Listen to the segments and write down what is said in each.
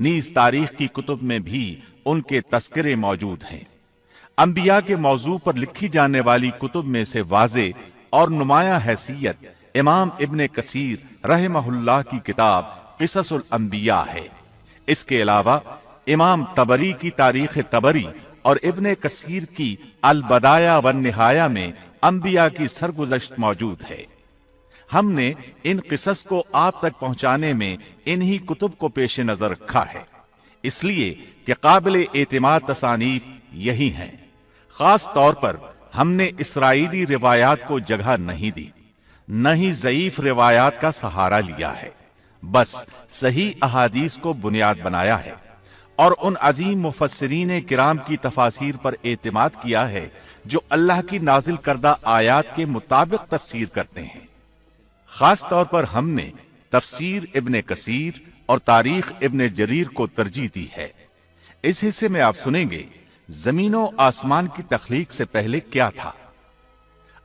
نیز تاریخ کی کتب میں بھی ان کے تذکرے موجود ہیں۔ انبیاء کے موضوع پر لکھی جانے والی کتب میں سے واضح اور نمایاں حیثیت امام ابن کثیر رحمہ اللہ کی کتاب قصص الانبیاء ہے۔ اس کے علاوہ امام طبری کی تاریخ طبری اور ابن کثیر کی البدایہ والنہایہ میں انبیاء کی سرگزشت موجود ہے۔ ہم نے ان قصص کو آپ تک پہنچانے میں انہی کتب کو پیش نظر رکھا ہے، اس لیے کہ قابل اعتماد تصانیف یہی ہیں۔ خاص طور پر ہم نے اسرائیلی روایات کو جگہ نہیں دی، نہ ہی ضعیف روایات کا سہارا لیا ہے، بس صحیح احادیث کو بنیاد بنایا ہے اور ان عظیم مفسرین کرام کی تفاسیر پر اعتماد کیا ہے جو اللہ کی نازل کردہ آیات کے مطابق تفسیر کرتے ہیں۔ خاص طور پر ہم نے تفسیر ابن کثیر اور تاریخ ابن جریر کو ترجیح دی ہے۔ اس حصے میں آپ سنیں گے زمین و آسمان کی تخلیق سے پہلے کیا تھا،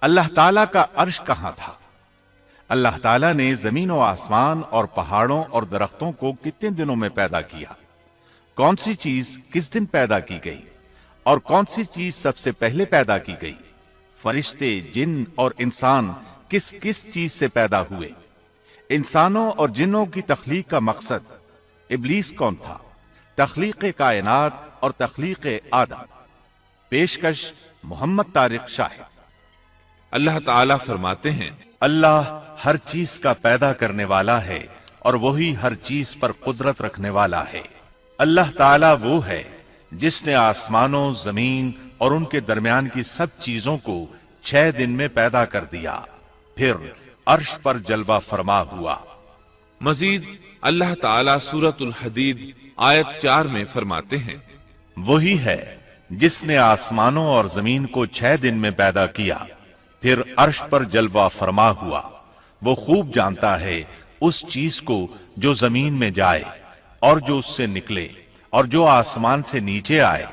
اللہ تعالیٰ کا عرش کہاں تھا، اللہ تعالیٰ نے زمین و آسمان اور پہاڑوں اور درختوں کو کتنے دنوں میں پیدا کیا، کون سی چیز کس دن پیدا کی گئی اور کون سی چیز سب سے پہلے پیدا کی گئی، فرشتے، جن اور انسان کس کس چیز سے پیدا ہوئے، انسانوں اور جنوں کی تخلیق کا مقصد، ابلیس کون تھا، تخلیق کائنات اور تخلیق آدم۔ پیشکش محمد طارق شاہ۔ اللہ تعالیٰ فرماتے ہیں، اللہ ہر چیز کا پیدا کرنے والا ہے اور وہی ہر چیز پر قدرت رکھنے والا ہے۔ اللہ تعالیٰ وہ ہے جس نے آسمانوں، زمین اور ان کے درمیان کی سب چیزوں کو 6 دن میں پیدا کر دیا، پھر عرش پر جلوہ فرما ہوا۔ مزید اللہ تعالیٰ سورۃ الحدید آیت 4 میں فرماتے ہیں، وہی ہے جس نے آسمانوں اور زمین کو 6 دن میں پیدا کیا، پھر عرش پر جلوہ فرما ہوا۔ وہ خوب جانتا ہے اس چیز کو جو زمین میں جائے اور جو اس سے نکلے اور جو آسمان سے نیچے آئے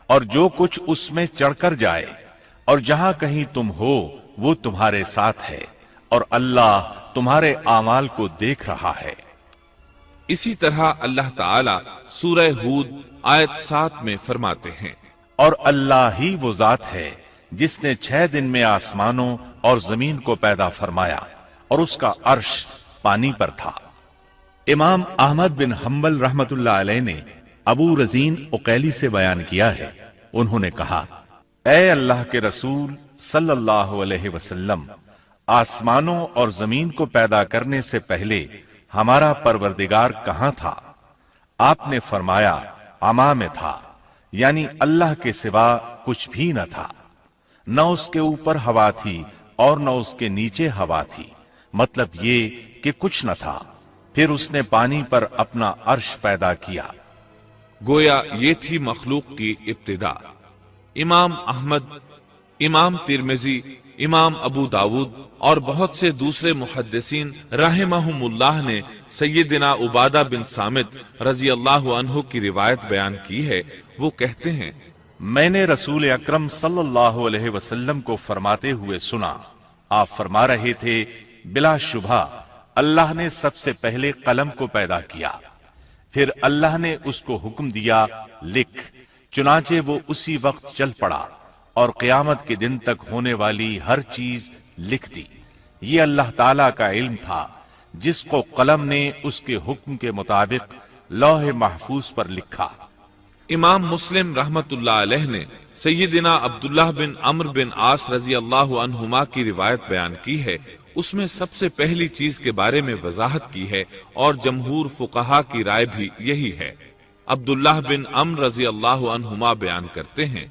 اور جو کچھ اس میں چڑھ کر جائے، اور جہاں کہیں تم ہو وہ تمہارے ساتھ ہے، اور اللہ تمہارے اعمال کو دیکھ رہا ہے۔ اسی طرح اللہ تعالیٰ سورہ ہود آیت 7 میں فرماتے ہیں، اور اللہ ہی وہ ذات ہے جس نے 6 دن میں آسمانوں اور زمین کو پیدا فرمایا اور اس کا عرش پانی پر تھا۔ امام احمد بن حنبل رحمت اللہ علیہ نے ابو رزین عقیلی سے بیان کیا ہے، انہوں نے کہا، اے اللہ کے رسول صلی اللہ علیہ وسلم، آسمانوں اور زمین کو پیدا کرنے سے پہلے ہمارا پروردگار کہاں تھا؟ آپ نے فرمایا عما میں تھا، یعنی اللہ کے سوا کچھ بھی نہ تھا، نہ اس کے اوپر ہوا تھی اور نہ اس کے نیچے ہوا تھی، مطلب یہ کہ کچھ نہ تھا، پھر اس نے پانی پر اپنا عرش پیدا کیا۔ گویا یہ تھی مخلوق کی ابتدا۔ امام احمد، امام ترمذی، امام ابو داود اور بہت سے دوسرے محدثین رحمہم اللہ نے سیدنا عبادہ بن صامت رضی اللہ عنہ کی روایت بیان کی ہے۔ وہ کہتے ہیں، میں نے رسول اکرم صلی اللہ علیہ وسلم کو فرماتے ہوئے سنا، آپ فرما رہے تھے، بلا شبہ اللہ نے سب سے پہلے قلم کو پیدا کیا، پھر اللہ نے اس کو حکم دیا لکھ، چنانچہ وہ اسی وقت چل پڑا اور قیامت کے دن تک ہونے والی ہر چیز لکھ دی۔ یہ اللہ تعالیٰ کا علم تھا جس کو قلم نے اس کے حکم کے مطابق لوح محفوظ پر لکھا۔ امام مسلم رحمت اللہ علیہ نے سیدنا عبداللہ بن عمرو بن عاص رضی اللہ عنہما کی روایت بیان کی ہے، اس میں سب سے پہلی چیز کے بارے میں وضاحت کی ہے اور جمہور فقہا کی رائے بھی یہی ہے۔ عبداللہ بن عمرو رضی اللہ عنہما بیان کرتے ہیں،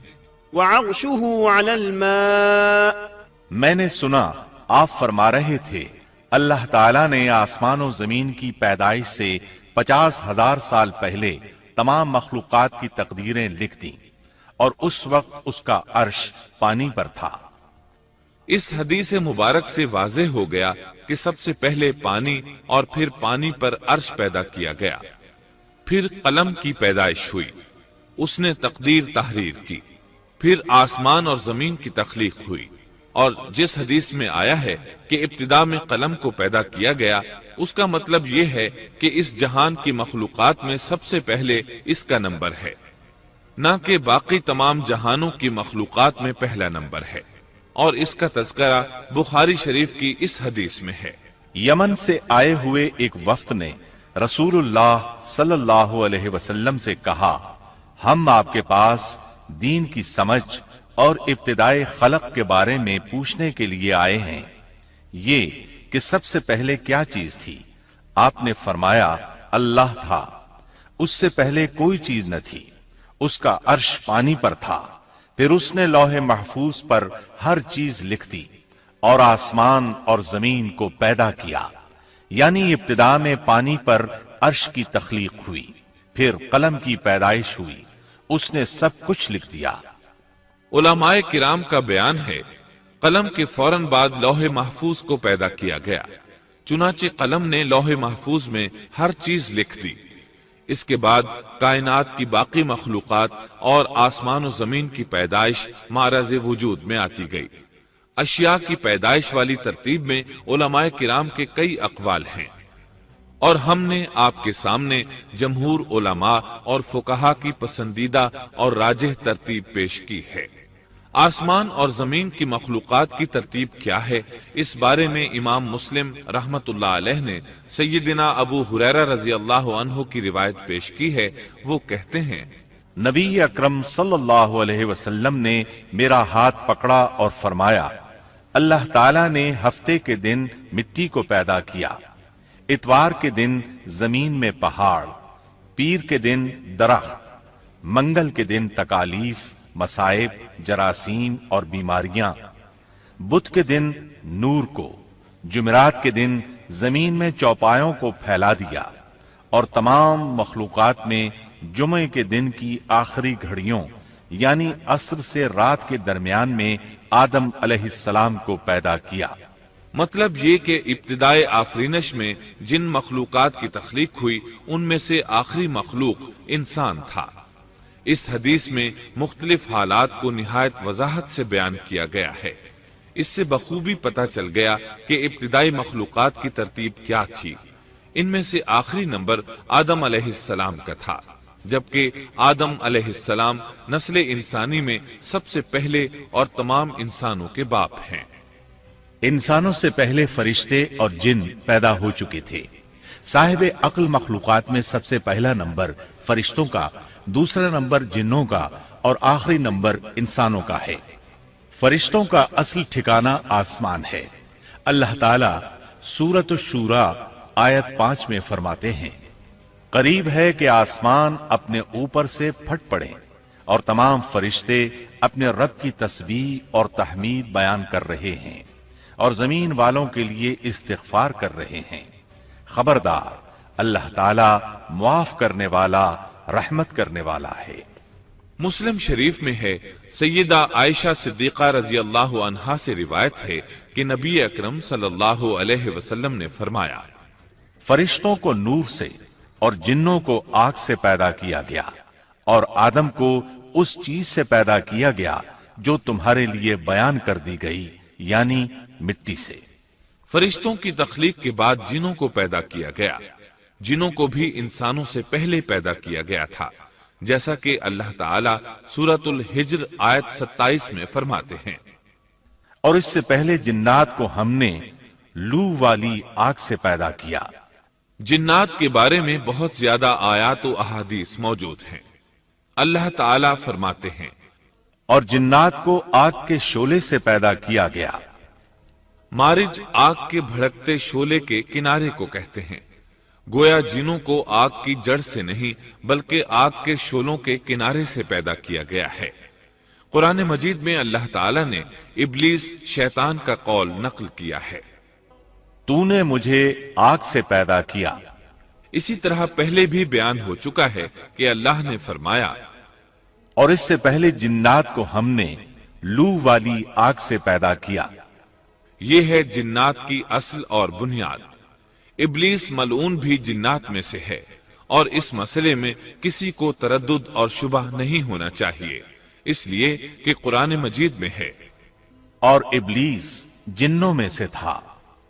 وعرشه على الماء، میں نے سنا آپ فرما رہے تھے، اللہ تعالیٰ نے آسمان و زمین کی پیدائش سے 50,000 سال پہلے تمام مخلوقات کی تقدیریں لکھ دیں اور اس وقت اس کا عرش پانی پر تھا۔ اس حدیث مبارک سے واضح ہو گیا کہ سب سے پہلے پانی اور پھر پانی پر عرش پیدا کیا گیا، پھر قلم کی پیدائش ہوئی، اس نے تقدیر تحریر کی، پھر آسمان اور زمین کی تخلیق ہوئی، اور جس حدیث میں آیا ہے کہ ابتدا میں قلم کو پیدا کیا گیا، اس کا مطلب یہ ہے کہ اس جہان کی مخلوقات میں سب سے پہلے اس کا نمبر ہے، نہ کہ باقی تمام جہانوں کی مخلوقات میں پہلا نمبر ہے، اور اس کا تذکرہ بخاری شریف کی اس حدیث میں ہے۔ یمن سے آئے ہوئے ایک وفد نے رسول اللہ صلی اللہ علیہ وسلم سے کہا، ہم آپ کے پاس دین کی سمجھ اور ابتدائے خلق کے بارے میں پوچھنے کے لیے آئے ہیں، یہ کہ سب سے پہلے کیا چیز تھی؟ آپ نے فرمایا اللہ تھا، اس سے پہلے کوئی چیز نہ تھی، اس کا عرش پانی پر تھا، پھر اس نے لوح محفوظ پر ہر چیز لکھ دی اور آسمان اور زمین کو پیدا کیا، یعنی ابتدا میں پانی پر عرش کی تخلیق ہوئی، پھر قلم کی پیدائش ہوئی، اس نے سب کچھ لکھ دیا۔ علماء کرام کا بیان ہے، قلم کے فوراً بعد لوح محفوظ کو پیدا کیا گیا، چنانچہ قلم نے لوح محفوظ میں ہر چیز لکھ دی۔ اس کے بعد کائنات کی باقی مخلوقات اور آسمان و زمین کی پیدائش معرض وجود میں آتی گئی۔ اشیاء کی پیدائش والی ترتیب میں علماء کرام کے کئی اقوال ہیں، اور ہم نے آپ کے سامنے جمہور علماء اور فقہا کی پسندیدہ اور راجح ترتیب پیش کی ہے۔ آسمان اور زمین کی مخلوقات کی ترتیب کیا ہے، اس بارے میں امام مسلم رحمت اللہ علیہ نے سیدنا ابو ہریرہ رضی اللہ عنہ کی روایت پیش کی ہے۔ وہ کہتے ہیں، نبی اکرم صلی اللہ علیہ وسلم نے میرا ہاتھ پکڑا اور فرمایا، اللہ تعالیٰ نے ہفتے کے دن مٹی کو پیدا کیا، اتوار کے دن زمین میں پہاڑ، پیر کے دن درخت، منگل کے دن تکالیف، مصائب، جراثیم اور بیماریاں، بدھ کے دن نور کو، جمعرات کے دن زمین میں چوپایوں کو پھیلا دیا، اور تمام مخلوقات میں جمعے کے دن کی آخری گھڑیوں یعنی عصر سے رات کے درمیان میں آدم علیہ السلام کو پیدا کیا۔ مطلب یہ کہ ابتدائے آفرینش میں جن مخلوقات کی تخلیق ہوئی ان میں سے آخری مخلوق انسان تھا۔ اس حدیث میں مختلف حالات کو نہایت وضاحت سے بیان کیا گیا ہے۔ اس سے بخوبی پتہ چل گیا کہ ابتدائی مخلوقات کی ترتیب کیا تھی۔ ان میں سے آخری نمبر آدم علیہ السلام کا تھا، جبکہ آدم علیہ السلام نسل انسانی میں سب سے پہلے اور تمام انسانوں کے باپ ہیں۔ انسانوں سے پہلے فرشتے اور جن پیدا ہو چکے تھے۔ صاحب عقل مخلوقات میں سب سے پہلا نمبر فرشتوں کا، دوسرا نمبر جنوں کا اور آخری نمبر انسانوں کا ہے۔ فرشتوں کا اصل ٹھکانہ آسمان ہے۔ اللہ تعالی سورۃ الشورى آیت 5 میں فرماتے ہیں، قریب ہے کہ آسمان اپنے اوپر سے پھٹ پڑے اور تمام فرشتے اپنے رب کی تسبیح اور تحمید بیان کر رہے ہیں اور زمین والوں کے لیے استغفار کر رہے ہیں۔ خبردار، اللہ تعالی معاف کرنے والا، رحمت کرنے والا ہے۔ مسلم شریف میں ہے، سیدہ عائشہ صدیقہ رضی اللہ عنہا سے روایت ہے کہ نبی اکرم صلی اللہ علیہ وسلم نے فرمایا، فرشتوں کو نور سے اور جنوں کو آگ سے پیدا کیا گیا، اور آدم کو اس چیز سے پیدا کیا گیا جو تمہارے لیے بیان کر دی گئی، یعنی مٹی سے۔ فرشتوں کی تخلیق کے بعد جنوں کو پیدا کیا گیا۔ جنوں کو بھی انسانوں سے پہلے پیدا کیا گیا تھا، جیسا کہ اللہ تعالی سورۃ الحجر آیت 27 میں فرماتے ہیں، اور اس سے پہلے جنات کو ہم نے لو والی آگ سے پیدا کیا۔ جنات کے بارے میں بہت زیادہ آیات و احادیث موجود ہیں۔ اللہ تعالی فرماتے ہیں، اور جنات کو آگ کے شعلے سے پیدا کیا گیا۔ مارج آگ کے بھڑکتے شعلے کے کنارے کو کہتے ہیں۔ گویا جنوں کو آگ کی جڑ سے نہیں بلکہ آگ کے شعلوں کے کنارے سے پیدا کیا گیا ہے۔ قرآن مجید میں اللہ تعالی نے ابلیس شیطان کا قول نقل کیا ہے، تو نے مجھے آگ سے پیدا کیا۔ اسی طرح پہلے بھی بیان ہو چکا ہے کہ اللہ نے فرمایا، اور اس سے پہلے جنات کو ہم نے لو والی آگ سے پیدا کیا۔ یہ ہے جنات کی اصل اور بنیاد۔ ابلیس ملعون بھی جنات میں سے ہے، اور اس مسئلے میں کسی کو تردد اور شبہ نہیں ہونا چاہیے، اس لیے کہ قرآن مجید میں ہے، اور ابلیس جنوں میں سے تھا۔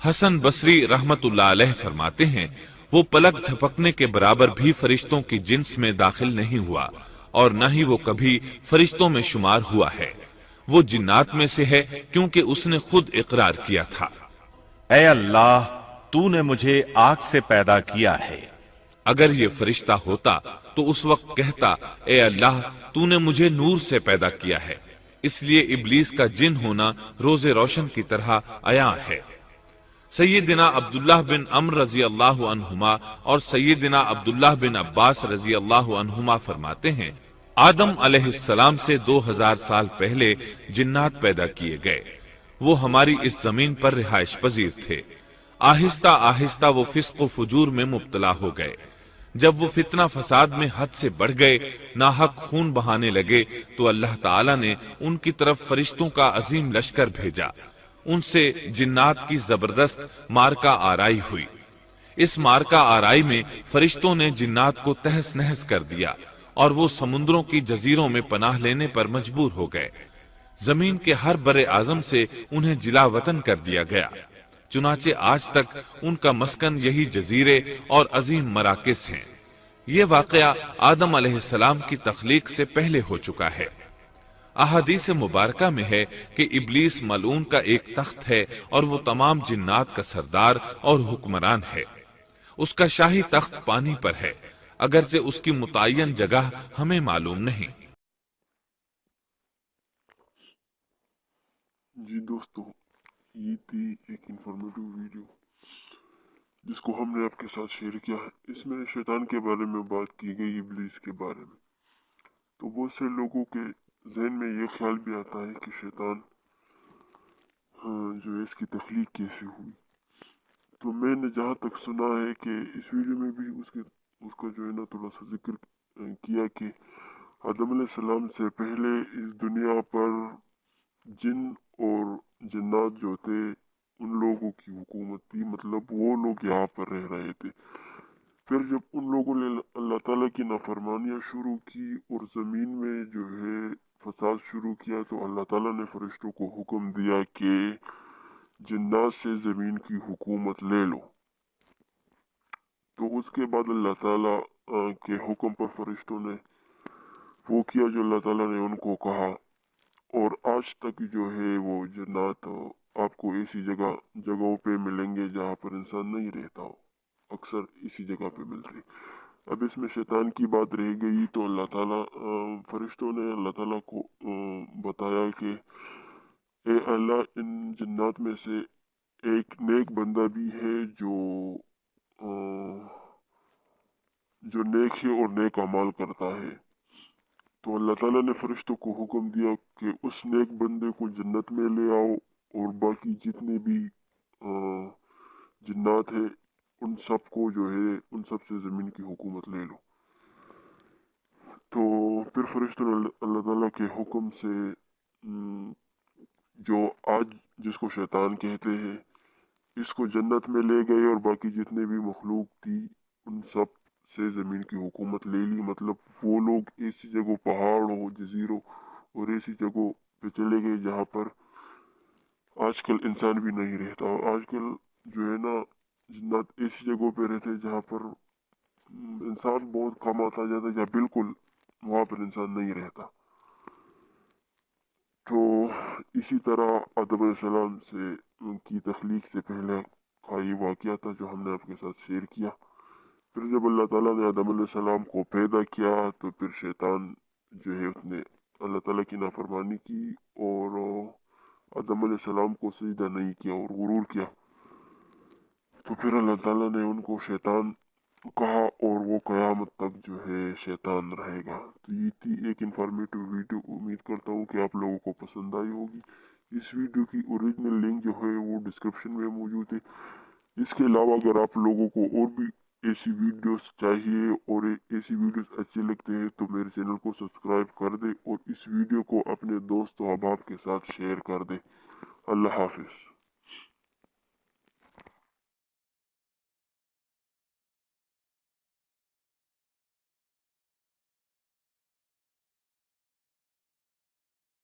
حسن بصری رحمت اللہ علیہ فرماتے ہیں وہ پلک جھپکنے کے برابر بھی فرشتوں کی جنس میں داخل نہیں ہوا اور نہ ہی وہ کبھی فرشتوں میں شمار ہوا ہے، وہ جنات میں سے ہے کیونکہ اس نے خود اقرار کیا تھا۔ اے اللہ، تو نے مجھے آگ سے پیدا کیا ہے۔ اگر یہ فرشتہ ہوتا تو اس وقت کہتا اے اللہ تو نے مجھے نور سے پیدا کیا ہے، اس لیے ابلیس کا جن ہونا روز روشن کی طرح عیاں ہے۔ سیدنا عبداللہ بن عمرو رضی اللہ عنہما اور سیدنا عبداللہ بن عباس رضی اللہ عنہما فرماتے ہیں آدم علیہ السلام سے 2000 سال پہلے جنات پیدا کیے گئے، وہ ہماری اس زمین پر رہائش پذیر تھے۔ آہستہ آہستہ وہ فسق و فجور میں مبتلا ہو گئے، جب وہ فتنہ فساد میں حد سے بڑھ گئے، ناحق خون بہانے لگے، تو اللہ تعالیٰ نے ان کی طرف فرشتوں کا عظیم لشکر بھیجا، ان سے جنات کی زبردست مارکا آرائی ہوئی۔ اس مارکا آرائی میں فرشتوں نے جنات کو تہس نہس کر دیا اور وہ سمندروں کی جزیروں میں پناہ لینے پر مجبور ہو گئے، زمین کے ہر بر اعظم سے انہیں جلا وطن کر دیا گیا، چنانچہ آج تک ان کا مسکن یہی جزیرے اور عظیم مراکز ہیں۔ یہ واقعہ آدم علیہ السلام کی تخلیق سے پہلے ہو چکا ہے۔ احادیث مبارکہ میں ہے کہ ابلیس ملعون کا ایک تخت ہے اور وہ تمام جنات کا سردار اور حکمران ہے۔ اس کا شاہی تخت پانی پر ہے، اگرچہ اس کی متعین جگہ ہمیں معلوم نہیں۔ جی دوستو، یہ تھی ایک انفارمیٹو ویڈیو جس کو ہم نے آپ کے ساتھ شیئر کیا ہے۔ اس میں شیطان کے بارے میں بات کی گئی، ابلیس کے بارے میں۔ تو بہت سے لوگوں کے ذہن میں یہ خیال بھی آتا ہے کہ شیطان جو ہے اس کی تخلیق کیسے ہوئی۔ تو میں نے جہاں تک سنا ہے کہ اس ویڈیو میں بھی اس کا جو ہے نا تھوڑا سا ذکر کیا کہ آدم علیہ السلام سے پہلے اس دنیا پر جن اور جنات جو تھے ان لوگوں کی حکومت تھی، مطلب وہ لوگ یہاں پر رہ رہے تھے۔ پھر جب ان لوگوں نے اللہ تعالیٰ کی نافرمانیاں شروع کی اور زمین میں جو ہے فساد شروع کیا، تو اللہ تعالیٰ نے فرشتوں کو حکم دیا کہ جنات سے زمین کی حکومت لے لو۔ تو اس کے بعد اللہ تعالیٰ کے حکم پر فرشتوں نے وہ کیا جو اللہ تعالیٰ نے ان کو کہا، اور آج تک جو ہے وہ جنات آپ کو ایسی جگہوں پہ ملیں گے جہاں پر انسان نہیں رہتا ہو، اکثر اسی جگہ پہ ملتے۔ اب اس میں شیطان کی بات رہ گئی، تو اللہ تعالیٰ فرشتوں نے اللہ تعالیٰ کو بتایا کہ اے اللہ، ان جنات میں سے ایک نیک بندہ بھی ہے جو نیک ہے اور نیک اعمال کرتا ہے۔ تو اللہ تعالیٰ نے فرشتوں کو حکم دیا کہ اس نیک بندے کو جنت میں لے آؤ، اور باقی جتنے بھی جنات ہیں ان سب کو جو ہے ان سب سے زمین کی حکومت لے لو۔ تو پھر فرشتوں نے اللہ تعالیٰ کے حکم سے جو آج جس کو شیطان کہتے ہیں، اس کو جنت میں لے گئے اور باقی جتنے بھی مخلوق تھی ان سب سے زمین کی حکومت لے لی۔ مطلب وہ لوگ ایسی جگہوں، پہاڑوں، جزیروں اور ایسی جگہوں پہ چلے گئے جہاں پر آج کل انسان بھی نہیں رہتا۔ آج کل جو ہے نا جنات ایسی جگہوں پہ رہتے جہاں پر انسان بہت کم آتا جاتا، یا بالکل وہاں پر انسان نہیں رہتا۔ تو اسی طرح آدم علیہ السلام سے ان کی تخلیق سے پہلے کا یہ واقعہ تھا جو ہم نے آپ کے ساتھ شیئر کیا۔ پھر جب اللہ تعالیٰ نے آدم علیہ السلام کو پیدا کیا، تو پھر شیطان جو ہے اس نے اللہ تعالیٰ کی نافرمانی کی اور آدم علیہ السلام کو سجدہ نہیں کیا اور غرور کیا۔ تو پھر اللہ تعالیٰ نے ان کو شیطان کہا، اور وہ قیامت تک جو ہے شیطان رہے گا۔ تو یہ تھی ایک انفارمیٹو ویڈیو، امید کرتا ہوں کہ آپ لوگوں کو پسند آئی ہوگی۔ اس ویڈیو کی اوریجنل لنک جو ہے وہ ڈسکرپشن میں موجود ہے۔ اس کے علاوہ اگر آپ لوگوں کو اور بھی ایسی ویڈیوز چاہیے اور ایسی ویڈیوز اچھے لگتے ہیں تو میرے چینل کو سبسکرائب کر دیں اور اس ویڈیو کو اپنے دوست و احباب کے ساتھ شیئر کر دیں۔ اللہ حافظ۔